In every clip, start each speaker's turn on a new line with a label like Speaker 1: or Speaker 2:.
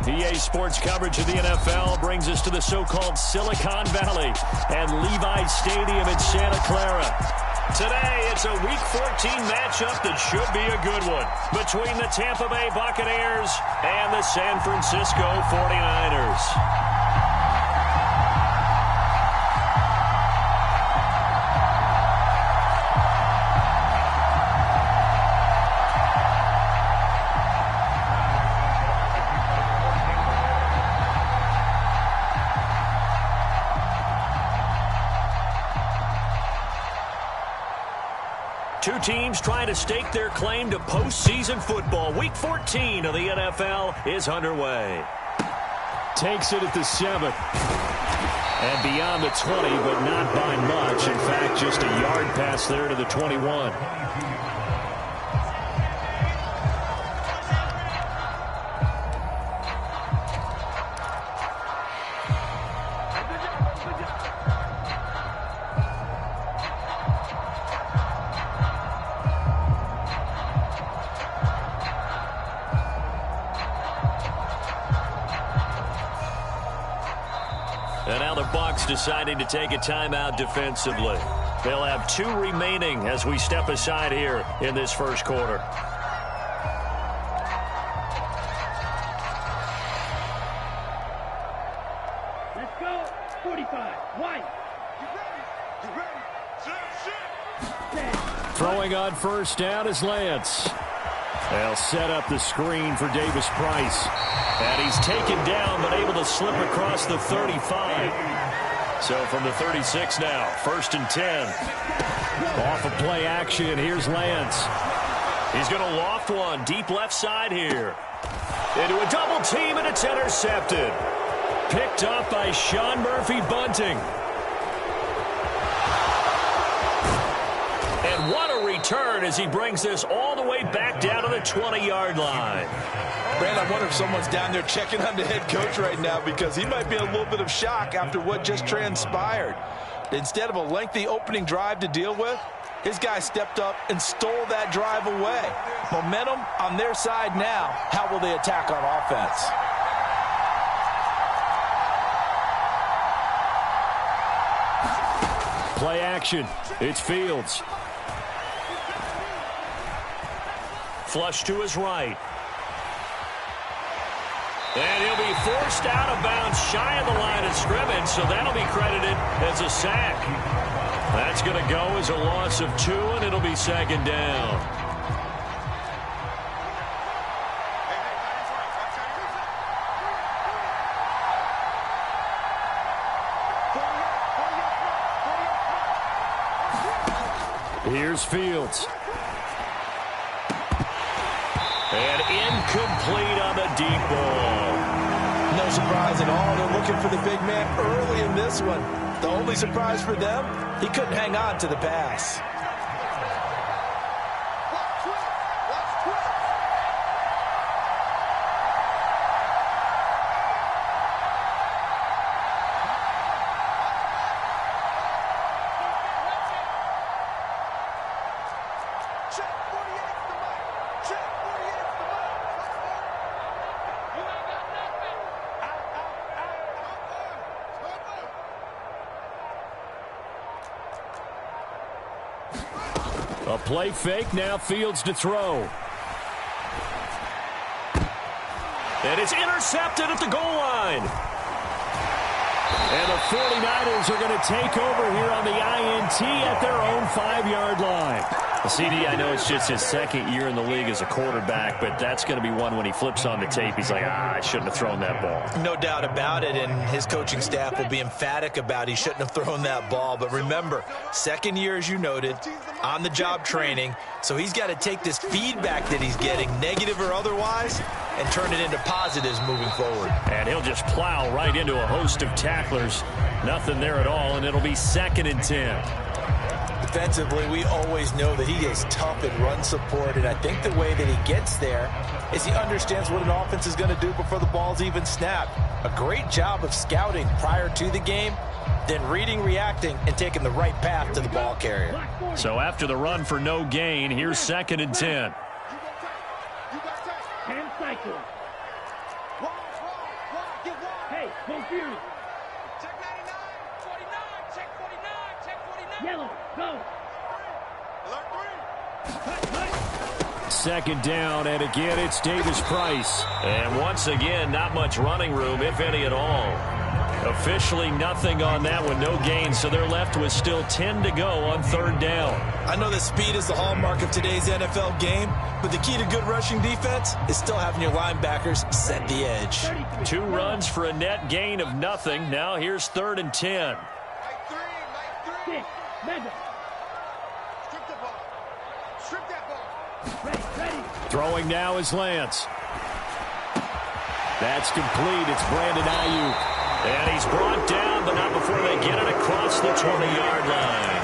Speaker 1: EA Sports coverage of the NFL brings us to the so-called Silicon Valley and Levi's Stadium in Santa Clara. Today, it's a Week 14 matchup that should be a good one between the Tampa Bay Buccaneers and the San Francisco 49ers. Two teams trying to stake their claim to postseason football. Week 14 of the NFL is underway. Takes it at the 7. And beyond the 20, but not by much. In fact, just a yard pass there to the 21. And now the Bucs deciding to take a timeout defensively. They'll have 2 remaining as we step aside here in this first quarter.
Speaker 2: Let's go. 45. White.
Speaker 1: Throwing on first down is Lance. They'll set up the screen for Davis Price. And he's taken down, but able to slip across the 35. So from the 36 now, 1st and 10. Off of play action, here's Lance. He's going to loft one, deep left side here. Into a double team, and it's intercepted. Picked up by Sean Murphy-Bunting. And what a return as he brings this all the way back down to the 20-yard line.
Speaker 3: Brandon, I wonder if someone's down there checking on the head coach right now, because he might be in a little bit of shock after what just transpired. Instead of a lengthy opening drive to deal with, his guy stepped up and stole that drive away. Momentum on their side now. How will they attack on offense?
Speaker 1: Play action. It's Fields. Flush to his right. And he'll be forced out of bounds shy of the line of scrimmage, so that'll be credited as a sack. That's going to go as a loss of 2, and it'll be 2nd down. Here's Fields. And incomplete on the deep ball.
Speaker 3: No surprise at all. They're looking for the big man early in this one. The only surprise for them, he couldn't hang on to the pass.
Speaker 1: A play fake, now Fields to throw. And it's intercepted at the goal line. And the 49ers are going to take over here on the INT at their own 5-yard line. CD, I know it's just his 2nd year in the league as a quarterback, but that's going to be one when he flips on the tape. He's like, I shouldn't have thrown that ball.
Speaker 3: No doubt about it, and his coaching staff will be emphatic about he shouldn't have thrown that ball. But remember, 2nd year, as you noted, on-the-job training, so he's got to take this feedback that he's getting, negative or otherwise, and turn it into positives moving forward.
Speaker 1: And he'll just plow right into a host of tacklers. Nothing there at all, and it'll be 2nd and 10.
Speaker 3: Defensively, we always know that he is tough in run support, and I think the way that he gets there is he understands what an offense is going to do before the ball's even snapped. A great job of scouting prior to the game, then reading, reacting, and taking the right path to the ball carrier.
Speaker 1: So after the run for no gain, here's 2nd and 10.
Speaker 2: 10 cycles. Hey, go Fury.
Speaker 4: Check 99, 49, check 49, check 49.
Speaker 2: Yellow, go.
Speaker 4: Alert 3.
Speaker 2: Cut, cut.
Speaker 1: Second down, and again, it's Davis Price. And once again, not much running room, if any at all. Officially nothing on that one, no gain, so they're left with still 10 to go on third down.
Speaker 3: I know that speed is the hallmark of today's NFL game, but the key to good rushing defense is still having your linebackers set the edge.
Speaker 1: 2 runs for a net gain of nothing. Now here's 3rd and 10.
Speaker 4: Light 3,
Speaker 2: 6, mega.
Speaker 4: strip the ball. Strip that ball.
Speaker 2: Ready, ready.
Speaker 1: Throwing now is Lance. That's complete. It's Brandon Ayuk. And he's brought down, but not before they get it across the 20-yard line.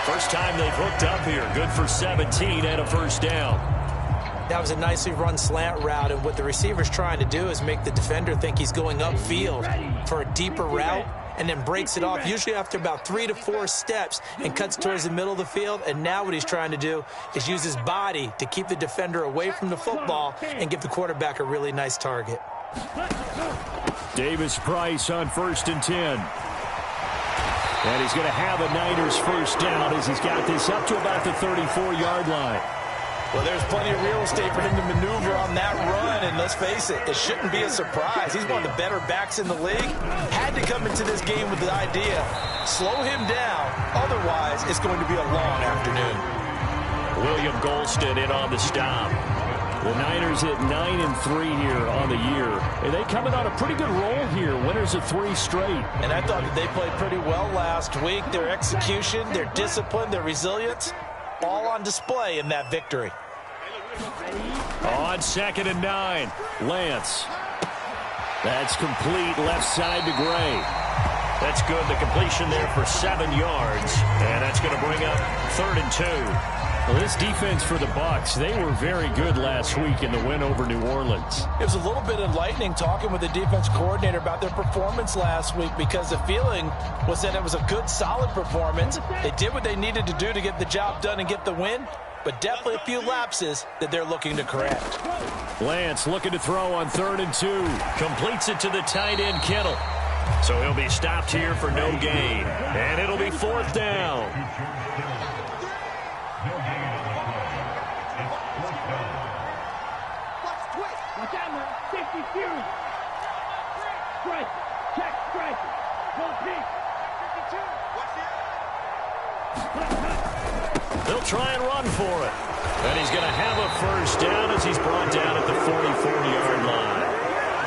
Speaker 1: First time they've hooked up here. Good for 17 and a first down.
Speaker 5: That was a nicely run slant route, and what the receiver's trying to do is make the defender think he's going upfield for a deeper route, and then breaks it off, usually after about 3 to 4 steps, and cuts towards the middle of the field. And now what he's trying to do is use his body to keep the defender away from the football and give the quarterback a really nice target.
Speaker 1: Davis Price on 1st and 10. And he's going to have a Niners first down as he's got this up to about the 34-yard line.
Speaker 3: Well, there's plenty of real estate for him to maneuver on that run, and let's face it, it shouldn't be a surprise. He's one of the better backs in the league. Had to come into this game with the idea, slow him down, otherwise it's going to be a long afternoon.
Speaker 1: William Golston in on the stop. The Niners at 9-3 here on the year. And they coming on a pretty good roll here. Winners of 3 straight.
Speaker 3: And I thought that they played pretty well last week. Their execution, their discipline, their resilience, all on display in that victory.
Speaker 1: On 2nd and 9, Lance. That's complete left side to Gray. That's good. The completion there for 7 yards. And that's going to bring up 3rd and 2. Well, this defense for the Bucs, they were very good last week in the win over New Orleans.
Speaker 3: It was a little bit enlightening talking with the defense coordinator about their performance last week, because the feeling was that it was a good, solid performance. They did what they needed to do to get the job done and get the win, but definitely a few lapses that they're looking to correct.
Speaker 1: Lance looking to throw on 3rd and 2. Completes it to the tight end, Kittle. So he'll be stopped here for no gain. And it'll be 4th down.
Speaker 2: Watch out, man. 50 Fury. Strike. Check, strike. Go pink.
Speaker 4: 52. Watch the
Speaker 2: Cut, cut.
Speaker 1: They'll try and run for it. And he's going to have a first down as he's brought down at the 44-yard line.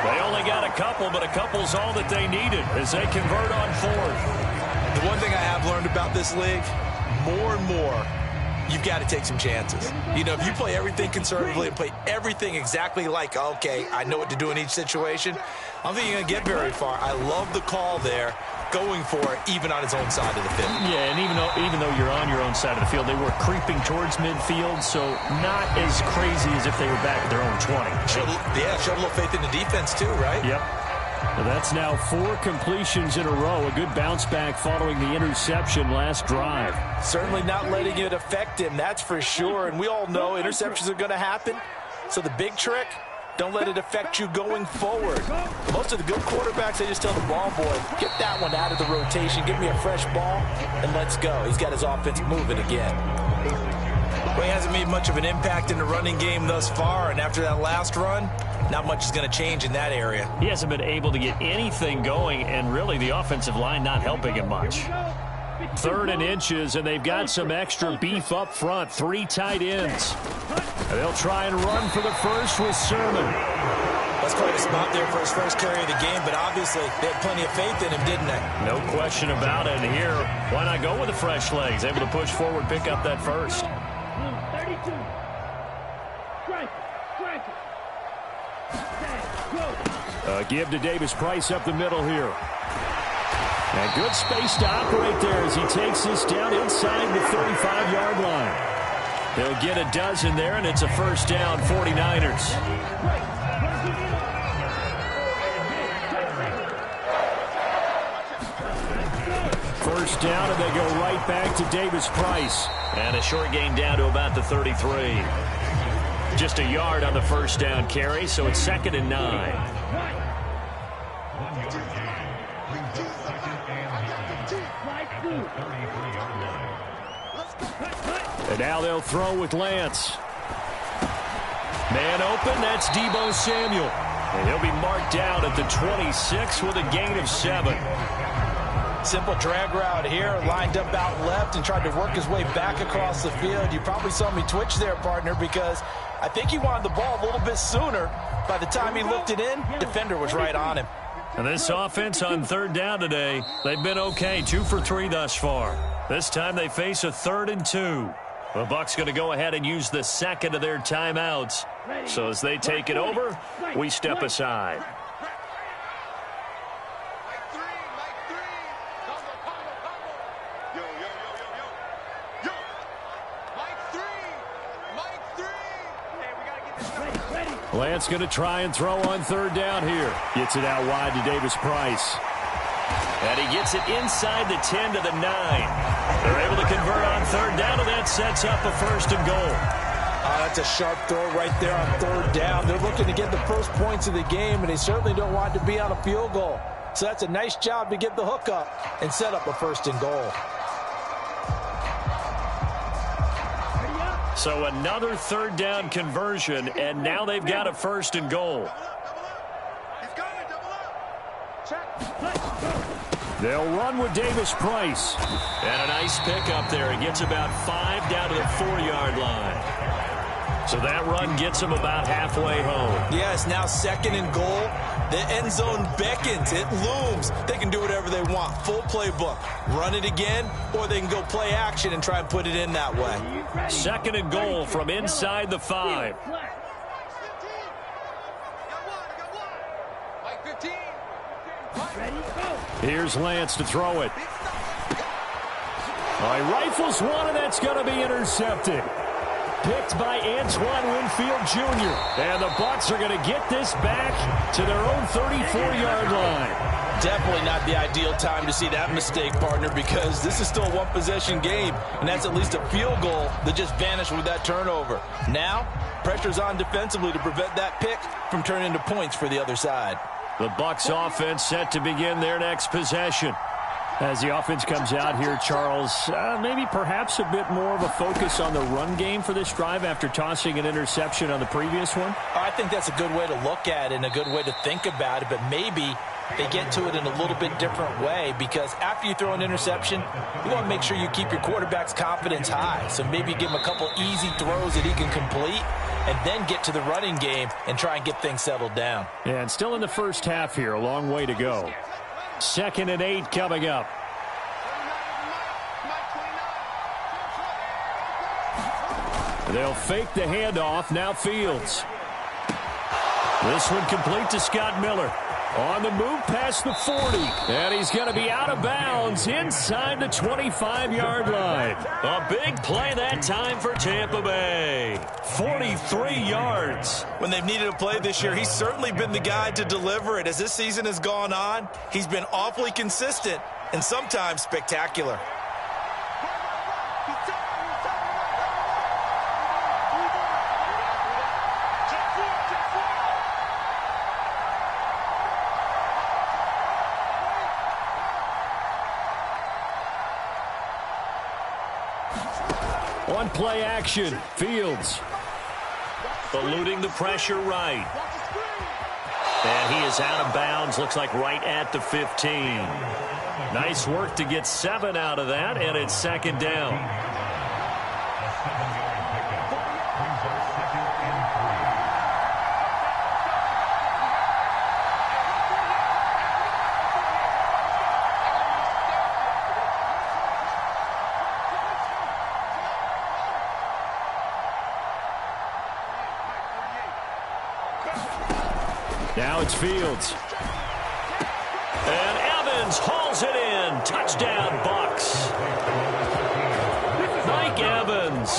Speaker 1: They only got a couple, but a couple's all that they needed as they convert on 4th.
Speaker 3: The one thing I have learned about this league, more and more, you've got to take some chances. You know, if you play everything conservatively and play everything exactly like, okay, I know what to do in each situation, I don't think you're going to get very far. I love the call there, going for it, even on his own side of the field.
Speaker 1: Yeah, and even though you're on your own side of the field, they were creeping towards midfield, so not as crazy as if they were back at their own 20.
Speaker 3: Showed a little faith in the defense too, right?
Speaker 1: Yep. Well, that's now 4 completions in a row. A good bounce back following the interception last drive.
Speaker 3: Certainly not letting it affect him, that's for sure. And we all know interceptions are going to happen. So the big trick, don't let it affect you going forward. Most of the good quarterbacks, they just tell the ball boy, get that one out of the rotation, give me a fresh ball, and let's go. He's got his offense moving again. Well, he hasn't made much of an impact in the running game thus far, and after that last run, not much is going to change in that area.
Speaker 1: He hasn't been able to get anything going, and really the offensive line not helping him much. 3rd and inches, and they've got some extra beef up front. 3 tight ends. And they'll try and run for the first with Sermon.
Speaker 3: That's quite a spot there for his first carry of the game, but obviously they had plenty of faith in him, didn't they?
Speaker 1: No question about it. And here, why not go with the fresh legs? Able to push forward, pick up that first.
Speaker 2: 32. Strike. Strike.
Speaker 1: Give to Davis Price up the middle here. And good space to operate there as he takes this down inside the 35-yard line. They'll get a dozen there, and it's a first down, 49ers. First down, and they go right back to Davis Price. And a short gain down to about the 33. Just a yard on the first down carry, so it's 2nd and 9. And now they'll throw with Lance. Man open, that's Deebo Samuel. And he'll be marked down at the 26 with a gain of 7.
Speaker 3: Simple drag route here, lined up out left and tried to work his way back across the field. You probably saw me twitch there, partner, because I think he wanted the ball a little bit sooner. By the time he looked it in, defender was right on him.
Speaker 1: And this offense on third down today, they've been okay, 2 for 3 thus far. This time they face a 3rd and 2. The Bucs going to go ahead and use the second of their timeouts. So as they take it over, we step aside. Lance going to try and throw on third down here. Gets it out wide to Davis Price. And he gets it inside the 10 to the 9. They're able to convert on third down, and that sets up a 1st and goal.
Speaker 3: That's a sharp throw right there on third down. They're looking to get the first points of the game, and they certainly don't want to be on a field goal. So that's a nice job to get the hook up and set up a 1st and goal.
Speaker 1: So another third down conversion, and now they've got a 1st and goal. They'll run with Davis Price. And a nice pickup there. He gets about 5 down to the 4-yard line. So that run gets him about halfway home.
Speaker 3: Yes, now 2nd and goal. The end zone beckons. It looms. They can do whatever they want. Full playbook. Run it again, or they can go play action and try and put it in that way.
Speaker 1: 2nd and goal from inside the 5. Here's Lance to throw it. He rifles one, and that's going to be intercepted. Picked by Antoine Winfield Jr. And the Bucs are going to get this back to their own 34-yard line.
Speaker 3: Definitely not the ideal time to see that mistake, partner, because this is still a one-possession game, and that's at least a field goal that just vanished with that turnover. Now, pressure's on defensively to prevent that pick from turning into points for the other side.
Speaker 1: The Bucs offense set to begin their next possession. As the offense comes out here, Charles, maybe perhaps a bit more of a focus on the run game for this drive after tossing an interception on the previous one?
Speaker 3: I think that's a good way to look at it and a good way to think about it, but maybe they get to it in a little bit different way, because after you throw an interception, you want to make sure you keep your quarterback's confidence high. So maybe give him a couple easy throws that he can complete and then get to the running game and try and get things settled down.
Speaker 1: And still in the first half here, a long way to go. 2nd and 8 coming up. They'll fake the handoff. Now Fields. This one complete to Scott Miller. On the move past the 40. And he's going to be out of bounds inside the 25-yard line. A big play that time for Tampa Bay. 43 yards.
Speaker 3: When they've needed a play this year, he's certainly been the guy to deliver it. As this season has gone on, he's been awfully consistent and sometimes spectacular.
Speaker 1: On play action, Fields. Eluding the pressure right. And he is out of bounds, looks like right at the 15. Nice work to get 7 out of that, and it's 2nd down. Now it's Fields. And Evans hauls it in. Touchdown, Bucs. Mike Evans.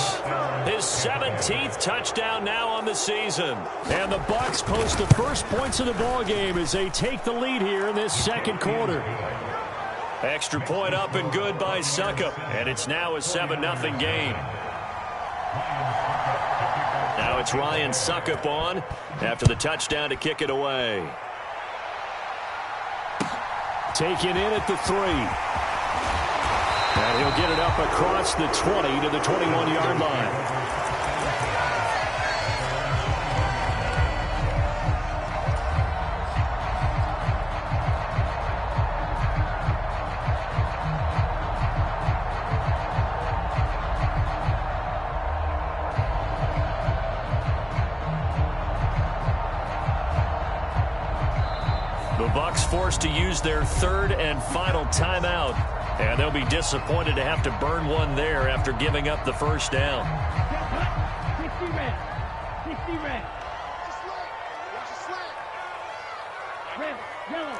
Speaker 1: His 17th touchdown now on the season. And the Bucs post the first points of the ball game as they take the lead here in this 2nd quarter. Extra point up and good by Succop. And it's now a 7-0 game. Now it's Ryan Succop on after the touchdown to kick it away. Taken in at the 3. And he'll get it up across the 20 to the 21-yard line. The Bucs forced to use their third and final timeout, and they'll be disappointed to have to burn one there after giving up the first down.
Speaker 2: 60 red. 60 red. Red, yellow.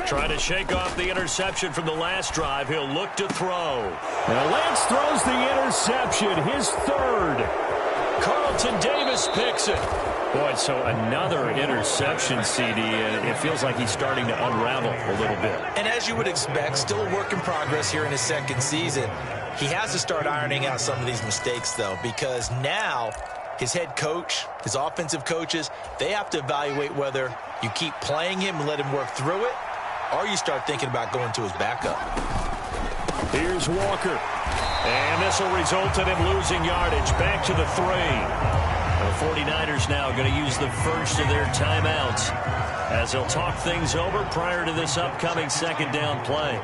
Speaker 1: Trying to shake off the interception from the last drive. He'll look to throw. Now Lance throws the interception, his third. Carlton Davis picks it. Boy, so another interception, CD, and it feels like he's starting to unravel a little bit.
Speaker 5: And as you would expect, still a work in progress here in his second season. He has to start ironing out some of these mistakes, though, because now his head coach, his offensive coaches, they have to evaluate whether you keep playing him and let him work through it, or you start thinking about going to his backup.
Speaker 1: Here's Walker. And this will result in him losing yardage. Back to the 3. The 49ers now going to use the first of their timeouts as they'll talk things over prior to this upcoming second down play.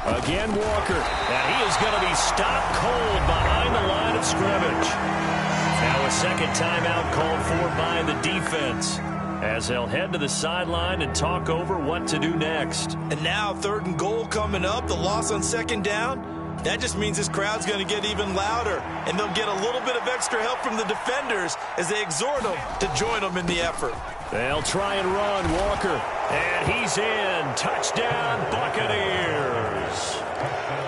Speaker 1: Again, Walker. And he is going to be stopped cold behind the line of scrimmage. Now a second timeout called for by the defense, as they'll head to the sideline and talk over what to do next.
Speaker 5: And now 3rd and goal coming up, the loss on second down. That just means this crowd's going to get even louder, and they'll get a little bit of extra help from the defenders as they exhort them to join them in the effort.
Speaker 1: They'll try and run. Walker, and he's in. Touchdown, Buccaneers.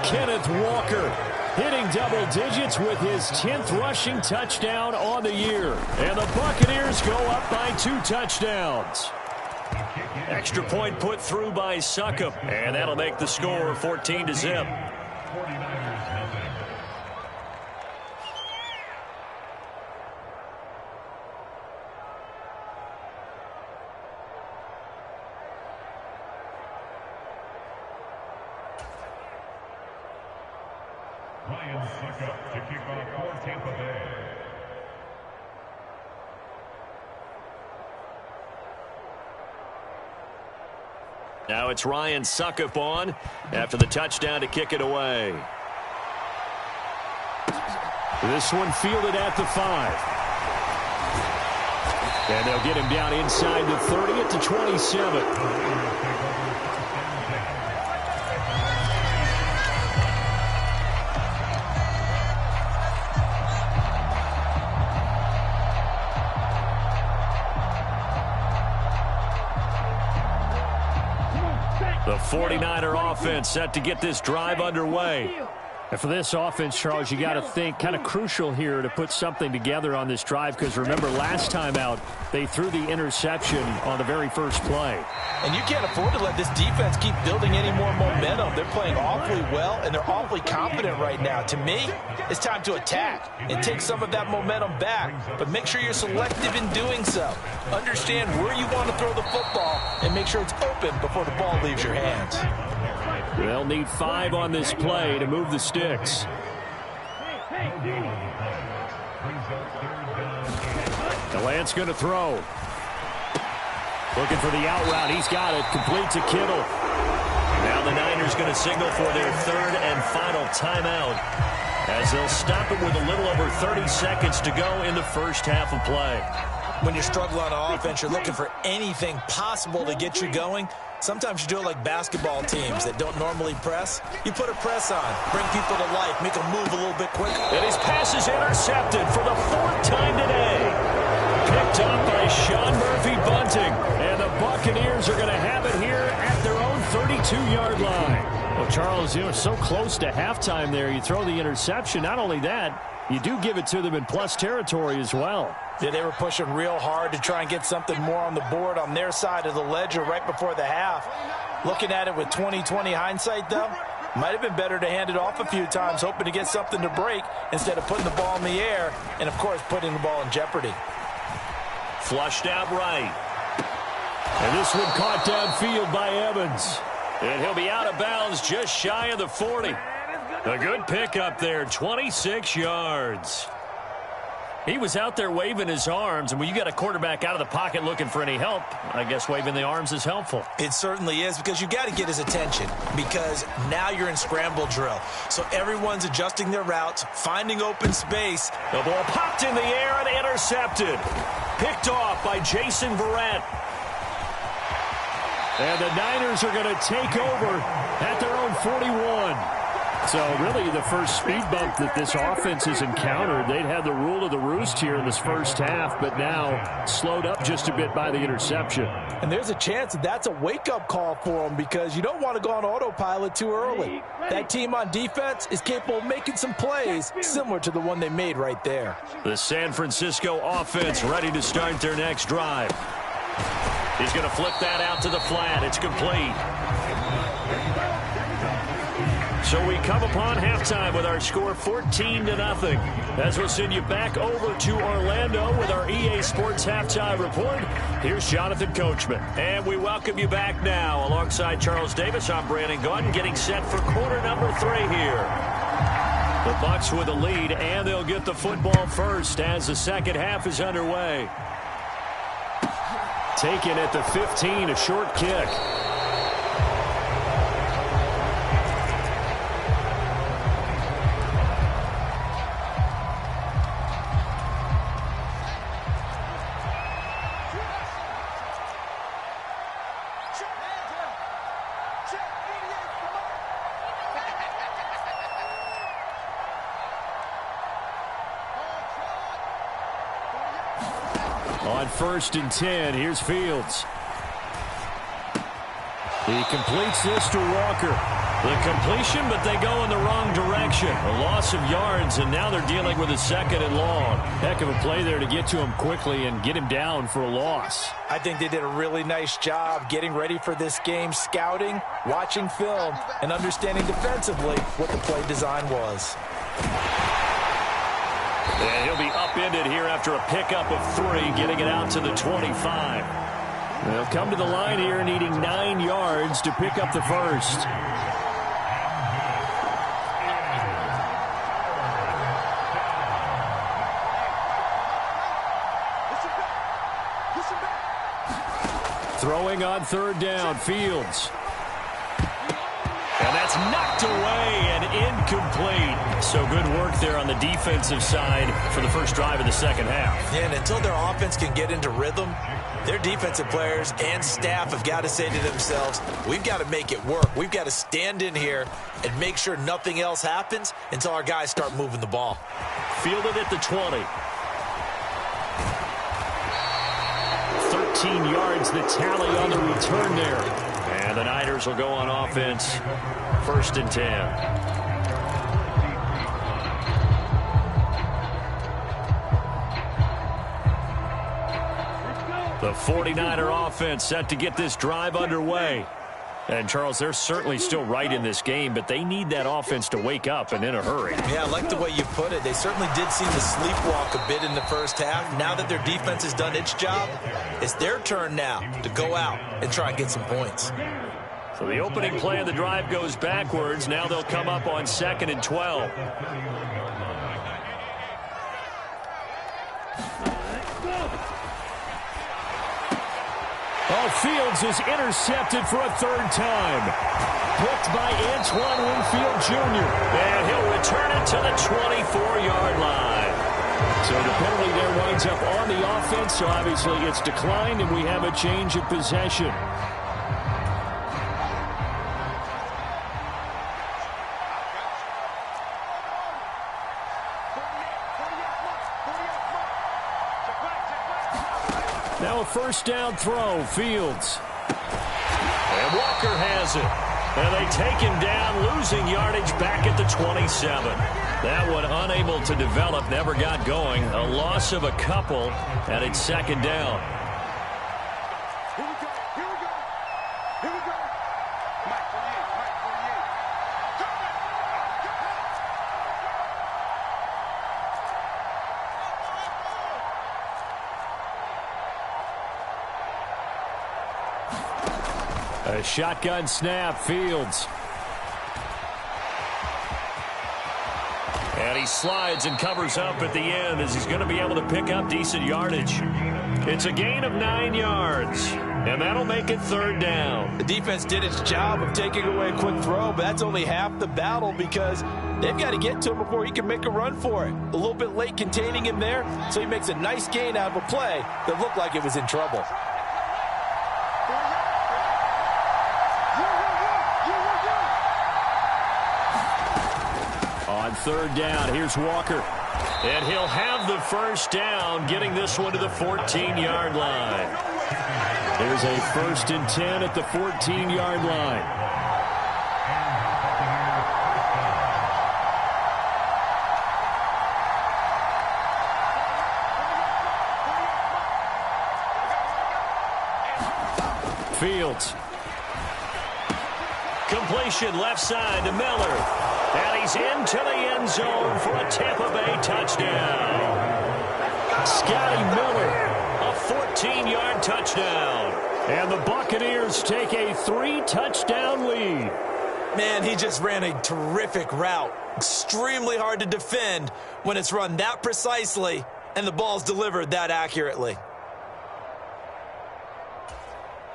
Speaker 1: Kenneth Walker hitting double digits with his 10th rushing touchdown on the year. And the Buccaneers go up by 2 touchdowns. Extra point put through by Succop, and that'll make the score 14-0.
Speaker 6: Ryan Succop to kick off for Tampa Bay.
Speaker 1: Now it's Ryan Succop on after the touchdown to kick it away. This one fielded at the 5. And they'll get him down inside the 30 at the 27. The 49er offense set to get this drive underway.
Speaker 7: And for this offense, Charles, you got to think kind of crucial here to put something together on this drive, because remember last time out they threw the interception on the very first play.
Speaker 5: And you can't afford to let this defense keep building any more momentum. They're playing awfully well, and they're awfully confident right now. To me, it's time to attack and take some of that momentum back, but make sure you're selective in doing so. Understand where you want to throw the football and make sure it's open before the ball leaves your hands.
Speaker 1: They'll need 5 on this play to move the sticks. DeLance going to throw. Looking for the out route. He's got it. Complete to Kittle. Now the Niners going to signal for their 3rd and final timeout, as they'll stop it with a little over 30 seconds to go in the first half of play.
Speaker 5: When you're struggling on offense, you're looking for anything possible to get you going. Sometimes you do it like basketball teams that don't normally press. You put a press on, bring people to life, make them move a little bit quicker.
Speaker 1: And his pass is intercepted for the 4th time today. Picked up by Sean Murphy-Bunting. And the Buccaneers are going to have it here at their own 32-yard line.
Speaker 7: Well, Charles, you were so close to halftime there. You throw the interception. Not only that, you do give it to them in plus territory as well.
Speaker 5: Yeah, they were pushing real hard to try and get something more on the board on their side of the ledger right before the half. Looking at it with 20/20 hindsight, though,
Speaker 3: Might have been better to hand it off a few times, hoping to get something to break instead of putting the ball in the air and, of course, putting the ball in jeopardy.
Speaker 1: Flushed out right. And this one caught downfield by Evans. And he'll be out of bounds just shy of the 40. A good pickup there, 26 yards. He was out there waving his arms, and when you got a quarterback out of the pocket looking for any help, I guess waving the arms is helpful.
Speaker 5: It certainly is, because you got to get his attention, because now you're in scramble drill. So everyone's adjusting their routes, finding open space.
Speaker 1: The ball popped in the air and intercepted. Picked off by Jason Verrett. And the Niners are going to take over at their own 41. So really the first speed bump that this offense has encountered. They'd had the rule of the roost here in this first half, but now slowed up just a bit by the interception.
Speaker 3: And there's a chance that that's a wake-up call for them, because you don't want to go on autopilot too early. That team on defense is capable of making some plays similar to the one they made right there.
Speaker 1: The San Francisco offense ready to start their next drive. He's going to flip that out to the flat. It's complete. So we come upon halftime with our score 14-0. As we'll send you back over to Orlando with our EA Sports Halftime Report. Here's Jonathan Coachman. And we welcome you back now. Alongside Charles Davis, I'm Brandon Gaudin, getting set for quarter number 3 here. The Bucs with a lead, and they'll get the football first as the second half is underway. Taken at the 15, a short kick. On 1st and 10, here's Fields. He completes this to Walker. The completion, but they go in the wrong direction. A loss of yards, and now they're dealing with a 2nd and long. Heck of a play there to get to him quickly and get him down for a loss.
Speaker 3: I think they did a really nice job getting ready for this game, scouting, watching film, and understanding defensively what the play design was.
Speaker 1: And he'll be upended here after a pickup of 3, getting it out to the 25. They'll come to the line here needing 9 yards to pick up the first. Throwing on 3rd down, Fields. And that's knocked away and incomplete. So good work there on the defensive side for the first drive of the second half.
Speaker 5: And until their offense can get into rhythm, their defensive players and staff have got to say to themselves, we've got to make it work. We've got to stand in here and make sure nothing else happens until our guys start moving the ball.
Speaker 1: Fielded at the 20. 13 yards the tally on the return there. And the Niners will go on offense, 1st and 10. The 49er offense set to get this drive underway. And, Charles, they're certainly still right in this game, but they need that offense to wake up and in a hurry.
Speaker 5: Yeah, I like the way you put it. They certainly did seem to sleepwalk a bit in the first half. Now that their defense has done its job, it's their turn now to go out and try and get some points.
Speaker 1: So the opening play of the drive goes backwards. Now they'll come up on 2nd and 12. Oh, Fields is intercepted for a 3rd time. Picked by Antoine Winfield Jr. And he'll return it to the 24-yard line. So the penalty there winds up on the offense. So obviously it's declined, and we have a change of possession. Now a 1st down throw, Fields. And Walker has it. And they take him down, losing yardage back at the 27. That one unable to develop, never got going. A loss of a couple, and it's 2nd down.
Speaker 4: Here we go. Here we go. Here we go. Mike 48. Mike 48. Go.
Speaker 7: A shotgun snap, Fields.
Speaker 1: And he slides and covers up at the end as he's going to be able to pick up decent yardage. It's a gain of 9 yards, and that'll make it 3rd down.
Speaker 3: The defense did its job of taking away a quick throw, but that's only half the battle because they've got to get to him before he can make a run for it. A little bit late containing him there, so he makes a nice gain out of a play that looked like it was in trouble.
Speaker 1: On 3rd down, here's Walker. And he'll have the 1st down, getting this one to the 14-yard line. There's a 1st and 10 at the 14-yard line. Fields. Completion left side to Miller. And he's into the end zone for a Tampa Bay touchdown. Scotty Miller, a 14-yard touchdown.
Speaker 7: And the Buccaneers take a 3-touchdown lead.
Speaker 5: Man, he just ran a terrific route. Extremely hard to defend when it's run that precisely and the ball's delivered that accurately.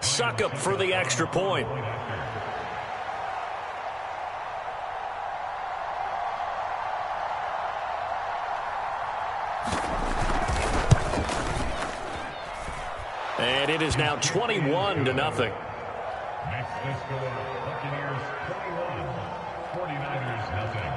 Speaker 1: Succop for the extra point. And it is now 21-0.
Speaker 6: Next, let's go. Buccaneers 21, 49ers nothing.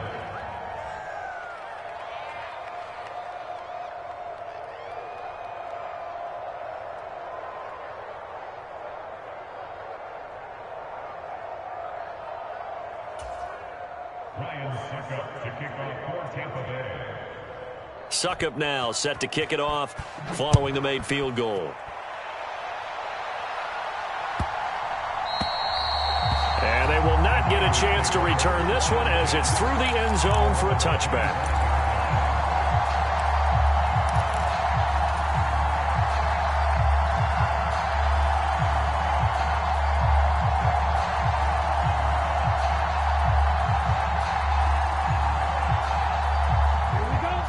Speaker 6: Ryan Succop to kick off for Tampa Bay.
Speaker 1: Succop now set to kick it off following the made field goal. And they will not get a chance to return this one as it's through the end zone for a touchback.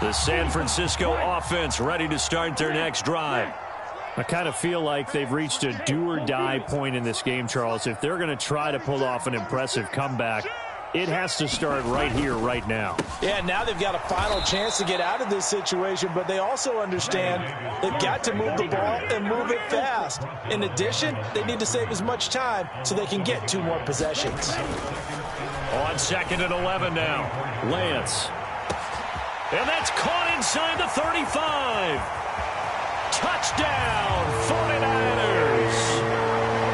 Speaker 1: The San Francisco offense ready to start their next drive.
Speaker 7: I kind of feel like they've reached a do-or-die point in this game, Charles. If they're going to try to pull off an impressive comeback, it has to start right here, right now.
Speaker 3: Yeah, now they've got a final chance to get out of this situation, but they also understand they've got to move the ball and move it fast. In addition, they need to save as much time so they can get 2 more possessions.
Speaker 1: On 2nd and 11 now, Lance. And that's caught inside the 35. Touchdown, 49ers.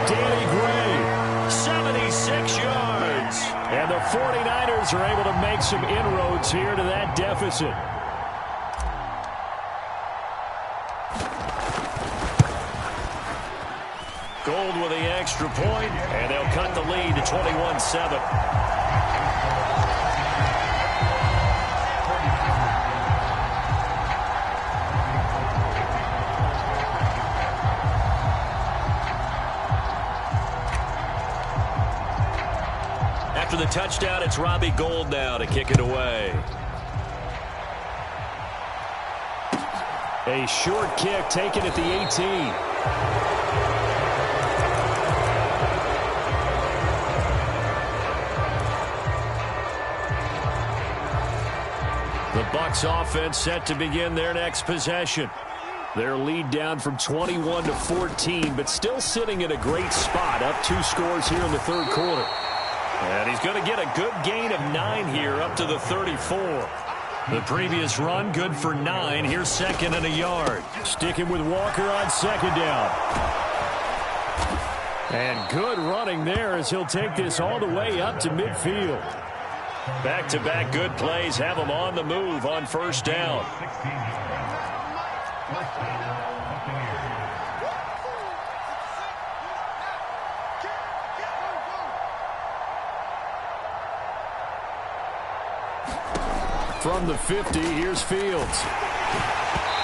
Speaker 1: Danny Gray, 76 yards. And the 49ers are able to make some inroads here to that deficit. Gold with the extra point, and they'll cut the lead to 21-7. After the touchdown, it's Robbie Gould now to kick it away.
Speaker 7: A short kick taken at the 18.
Speaker 1: The Bucs offense set to begin their next possession. Their lead down from 21 to 14, but still sitting in a great spot, up 2 scores here in the 3rd quarter. And he's going to get a good gain of 9 here, up to the 34. The previous run, good for 9. Here's 2nd and a yard.
Speaker 7: Sticking with Walker on 2nd down. And good running there as he'll take this all the way up to midfield.
Speaker 1: Back-to-back good plays have him on the move on 1st down.
Speaker 7: From the 50, here's Fields.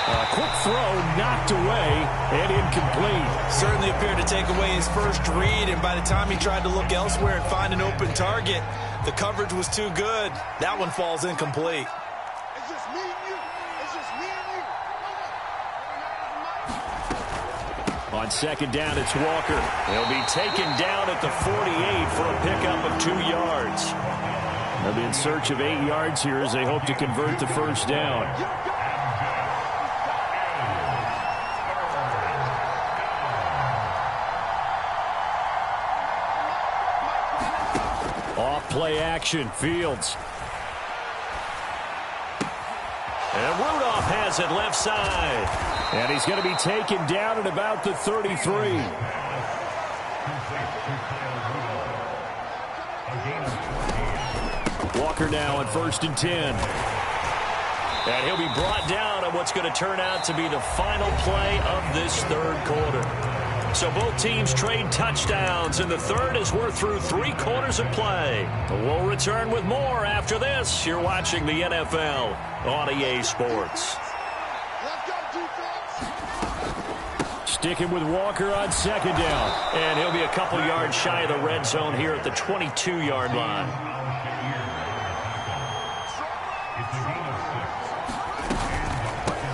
Speaker 7: A quick throw knocked away and incomplete.
Speaker 5: Certainly appeared to take away his first read, and by the time he tried to look elsewhere and find an open target, the coverage was too good. That one falls incomplete.
Speaker 4: It's just me and you. It's just me and you.
Speaker 1: On second down, it's Walker. He'll be taken down at the 48 for a pickup of 2 yards. They'll be in search of 8 yards here as they hope to convert the first down. Off play action, Fields. And Rudolph has it left side. And he's going to be taken down at about the 33. Walker now on 1st and 10. And he'll be brought down on what's going to turn out to be the final play of this third quarter. So both teams trade touchdowns in the third as we're through 3 quarters of play. We'll return with more after this. You're watching the NFL on EA Sports.
Speaker 4: Let's go, defense.
Speaker 1: Sticking with Walker on second down. And he'll be a couple yards shy of the red zone here at the 22-yard line.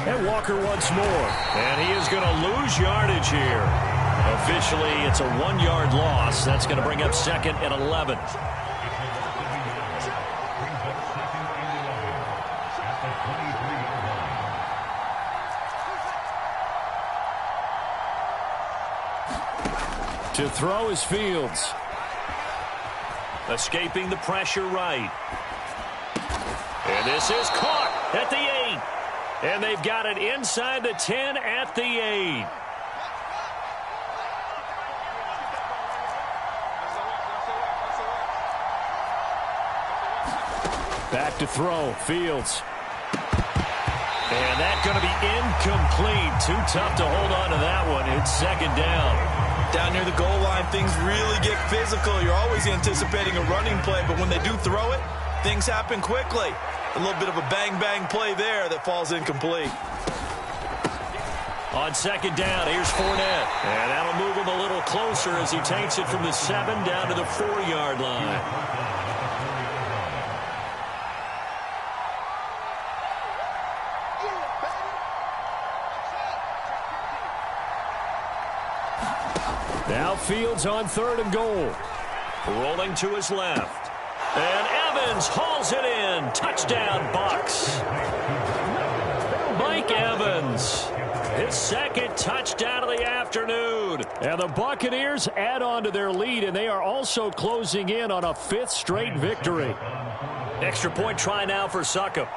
Speaker 1: And Walker once more. And he is going to lose yardage here. Officially, it's a 1-yard loss. That's going to bring up 2nd and 11. To throw is Fields. Escaping the pressure right. And this is caught at the 8. And they've got it inside the 10 at the 8. Back to throw, Fields. And that's going to be incomplete. Too tough to hold on to that one. It's second down.
Speaker 3: Down near the goal line, things really get physical. You're always anticipating a running play, but when they do throw it, things happen quickly. A little bit of a bang-bang play there that falls incomplete.
Speaker 1: On second down, here's Fournette. And that'll move him a little closer as he takes it from the 7 down to the 4-yard line. Now Fields on 3rd and goal. Rolling to his left. And Evans hauls it in. Touchdown, Bucks. Mike Evans. His 2nd touchdown of the afternoon. And the Buccaneers add on to their lead, and they are also closing in on a 5th straight victory. Extra point try now for Succop.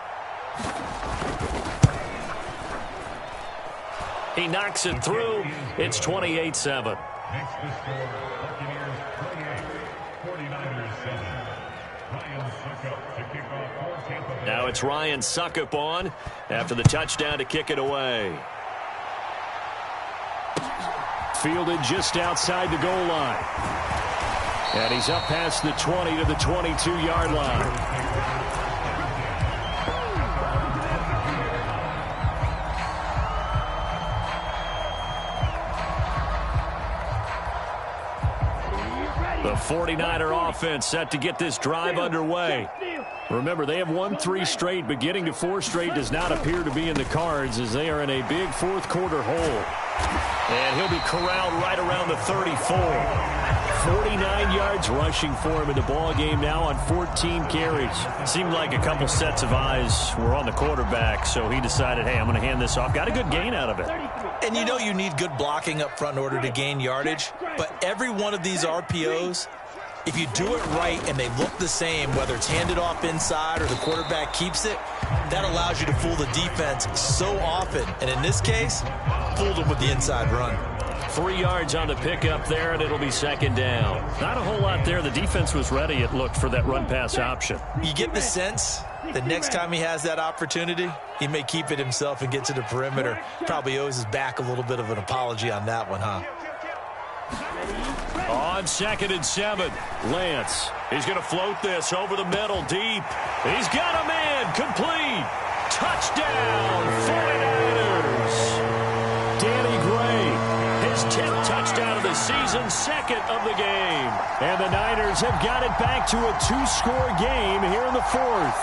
Speaker 1: He knocks it through. It's 28-7.
Speaker 6: Next to score, Buccaneers 28, 49ers 7. Ryan Succop to kick off for Tampa Bay.
Speaker 1: Now it's Ryan Succop on after the touchdown to kick it away. Fielded just outside the goal line. And he's up past the 20 to the 22-yard line. The 49er offense set to get this drive underway. Remember, they have won 3 straight, but getting to 4 straight does not appear to be in the cards as they are in a big 4th quarter hole. And he'll be corralled right around the 34. 49 yards rushing for him in the ball game now on 14 carries. Seemed like a couple sets of eyes were on the quarterback, so he decided, hey, I'm going to hand this off. Got a good gain out of it.
Speaker 5: And you know you need good blocking up front in order to gain yardage, but every one of these RPOs, if you do it right and they look the same, whether it's handed off inside or the quarterback keeps it, that allows you to fool the defense so often. And in this case, fooled them with the inside run.
Speaker 1: 3 yards on the pickup there, and it'll be second down. Not a whole lot there. The defense was ready, it looked, for that run-pass option.
Speaker 5: You get the sense that next time he has that opportunity, he may keep it himself and get to the perimeter. Probably owes his back a little bit of an apology on that one, huh?
Speaker 1: On 2nd and 7, Lance. He's going to float this over the middle deep. He's got a man complete. Touchdown, 49ers. the season's second of the game. And the Niners have got it back to a two-score game here in the fourth.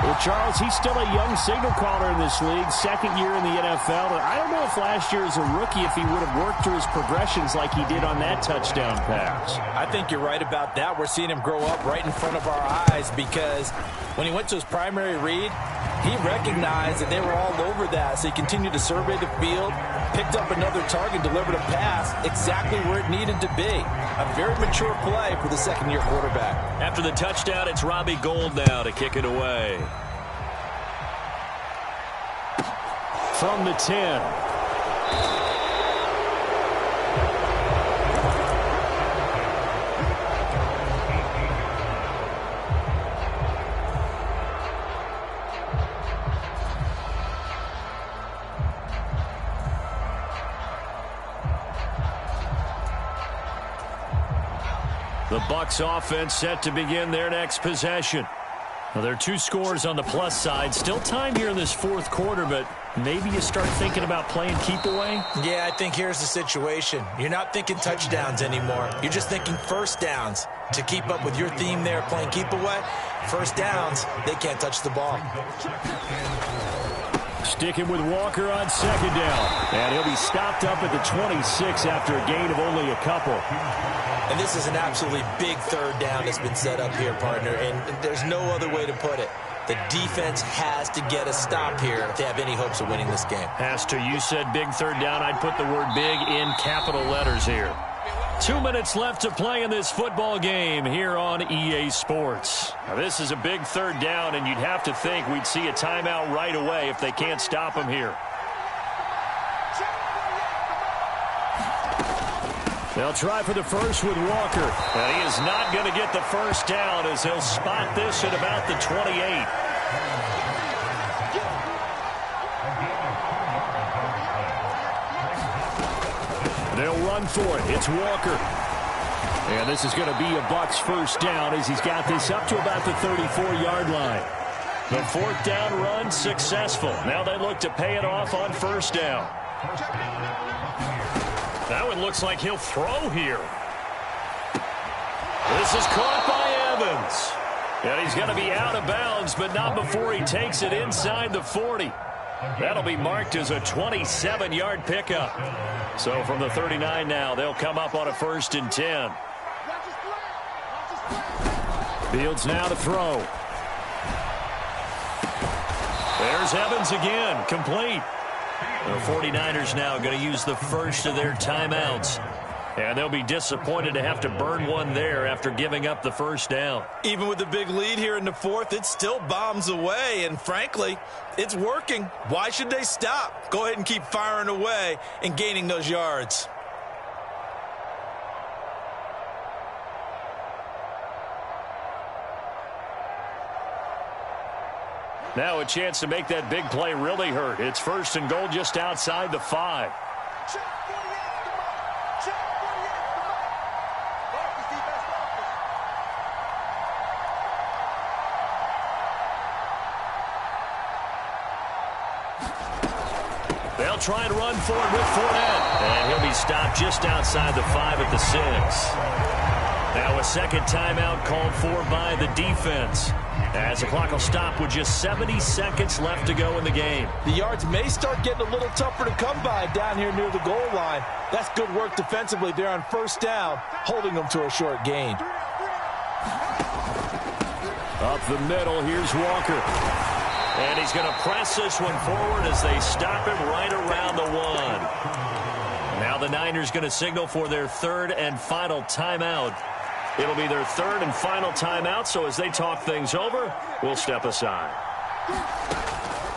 Speaker 1: Well, Charles, he's still a young signal caller in this league, second year in the NFL. I don't know if last year as a rookie, if he would have worked through his progressions like he did on that touchdown pass.
Speaker 5: I think you're right about that. We're seeing him grow up right in front of our eyes because when he went to his primary read, he recognized that they were all over that. So he continued to survey the field, picked up another target, delivered a pass exactly where it needed to be. A very mature play for the second-year quarterback.
Speaker 1: After the touchdown, it's Robbie Gould now to kick it away. From the 10. The Bucs offense set to begin their next possession. Well, there are two scores on the plus side. Still time here in this fourth quarter, but maybe you start thinking about playing keep away?
Speaker 5: Yeah, I think here's the situation. You're not thinking touchdowns anymore. You're just thinking first downs. To keep up with your theme there, playing keep away, first downs, they can't touch the ball.
Speaker 1: Sticking with Walker on second down. And he'll be stopped up at the 26 after a gain of only a couple.
Speaker 5: And this is an absolutely big third down that's been set up here, partner, and there's no other way to put it. The defense has to get a stop here if they have any hopes of winning this game.
Speaker 1: Has to. You said big third down. I'd put the word big in capital letters here. 2 minutes left to play in this football game here on EA Sports. Now, this is a big third down, and you'd have to think we'd see a timeout right away if they can't stop him here. They'll try for the first with Walker. And he is not going to get the first down as he'll spot this at about the 28. They'll run for it. It's Walker. And this is going to be a Bucs first down as he's got this up to about the 34-yard line. The fourth down run successful. Now they look to pay it off on first down. That one looks like he'll throw here. This is caught by Evans. And he's going to be out of bounds, but not before he takes it inside the 40. That'll be marked as a 27-yard pickup. So from the 39 now, they'll come up on a 1st and 10. Fields now to throw. There's Evans again, complete. The 49ers now going to use the first of their timeouts. And they'll be disappointed to have to burn one there after giving up the first down.
Speaker 3: Even with the big lead here in the fourth, it still bombs away. And frankly, it's working. Why should they stop? Go ahead and keep firing away and gaining those yards.
Speaker 1: Now a chance to make that big play really hurt. It's 1st and goal just outside the 5. They'll try and run for it with Fournette. And he'll be stopped just outside the 5 at the 6. Now a second timeout called for by the defense. As the clock will stop with just 70 seconds left to go in the game.
Speaker 3: The yards may start getting a little tougher to come by down here near the goal line. That's good work defensively there on first down, holding them to a short gain.
Speaker 1: Up the middle, here's Walker. And he's going to press this one forward as they stop him right around the 1. Now the Niners going to signal for their third and final timeout. It'll be their third and final timeout, so as they talk things over, we'll step aside.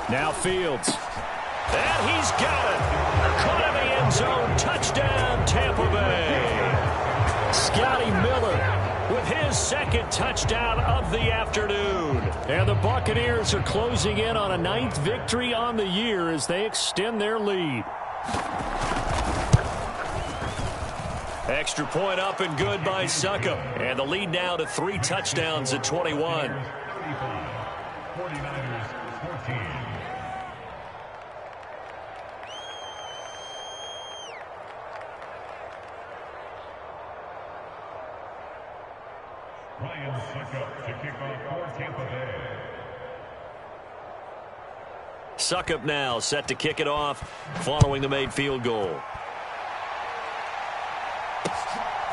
Speaker 1: Now Fields. And he's got it. Caught in the end zone. Touchdown, Tampa Bay. Scotty Miller with his second touchdown of the afternoon. And the Buccaneers are closing in on a 9th victory on the year as they extend their lead. Extra point up and good by Succop. And the lead now to 3 touchdowns at 21.
Speaker 6: 49ers 14. Ryan Suckup to kick off for Tampa Bay.
Speaker 1: Suckup now set to kick it off following the made field goal.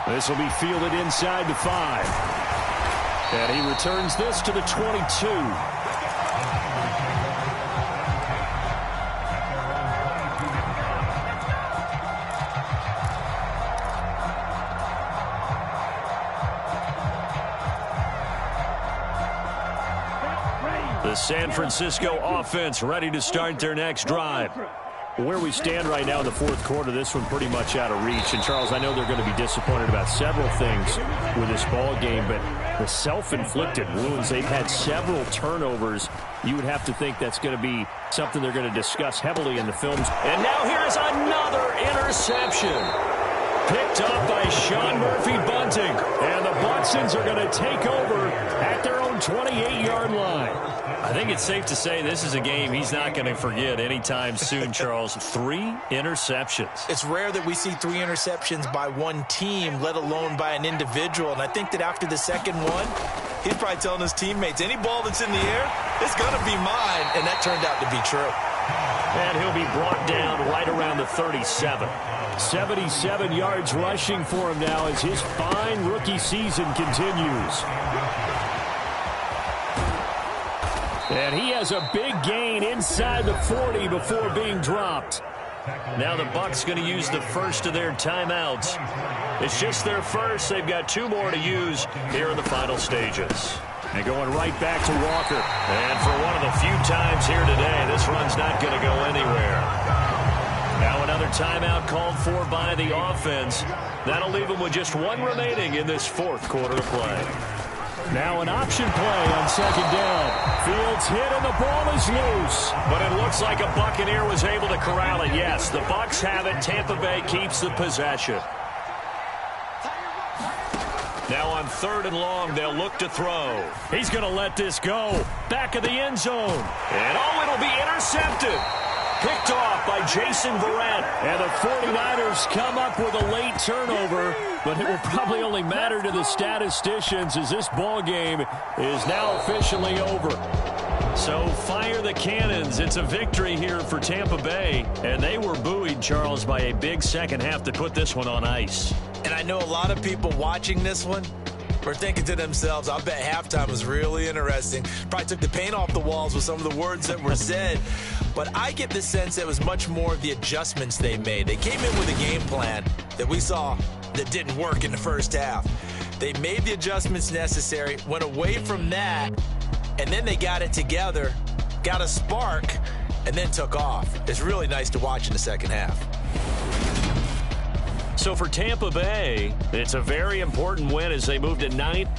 Speaker 7: This will be fielded inside the 5. And he returns this to the 22. The San Francisco offense ready to start their next drive. Where we stand right now in the fourth quarter, this one pretty much out of reach. And, Charles, I know they're going to be disappointed about several things with this ball game, but the self-inflicted wounds, they've had several turnovers. You would have to think that's going to be something they're going to discuss heavily in the films.
Speaker 1: And now here's another interception. Picked up by Sean Murphy-Bunting. And the Bucksons are going to take over at their own 28-yard line. I think it's safe to say this is a game he's not going to forget anytime soon, Charles. 3 interceptions.
Speaker 5: It's rare that we see 3 interceptions by one team, let alone by an individual. And I think that after the second one, he's probably telling his teammates, any ball that's in the air, it's going to be mine. And that turned out to be true.
Speaker 1: And he'll be brought down right around the 37.
Speaker 7: 77 yards rushing for him now as his fine rookie season continues. And he has a big gain inside the 40 before being dropped.
Speaker 1: Now the Bucs going to use the first of their timeouts. It's just their first. They've got 2 more to use here in the final stages.
Speaker 7: And going right back to Walker.
Speaker 1: And for one of the few times here today, this run's not going to go anywhere. Now another timeout called for by the offense. That'll leave them with just 1 remaining in this fourth quarter of play.
Speaker 7: Now an option play on second down. Fields hit and the ball is loose.
Speaker 1: But it looks like a Buccaneer was able to corral it. Yes, the Bucs have it. Tampa Bay keeps the possession. Now on 3rd and long, they'll look to throw.
Speaker 7: He's going to let this go. Back of the end zone.
Speaker 1: And it'll be intercepted. Picked off by Jason Verrett.
Speaker 7: And the 49ers come up with a late turnover, but it will probably only matter to the statisticians as this ball game is now officially over.
Speaker 1: So fire the cannons. It's a victory here for Tampa Bay, and they were buoyed, Charles, by a big second half to put this one on ice.
Speaker 5: And I know a lot of people watching this one were thinking to themselves, I bet halftime was really interesting. Probably took the paint off the walls with some of the words that were said. But I get the sense that it was much more of the adjustments they made. They came in with a game plan that we saw that didn't work in the first half. They made the adjustments necessary, went away from that, and then they got it together, got a spark, and then took off. It's really nice to watch in the second half.
Speaker 1: So for Tampa Bay, it's a very important win as they move to 9th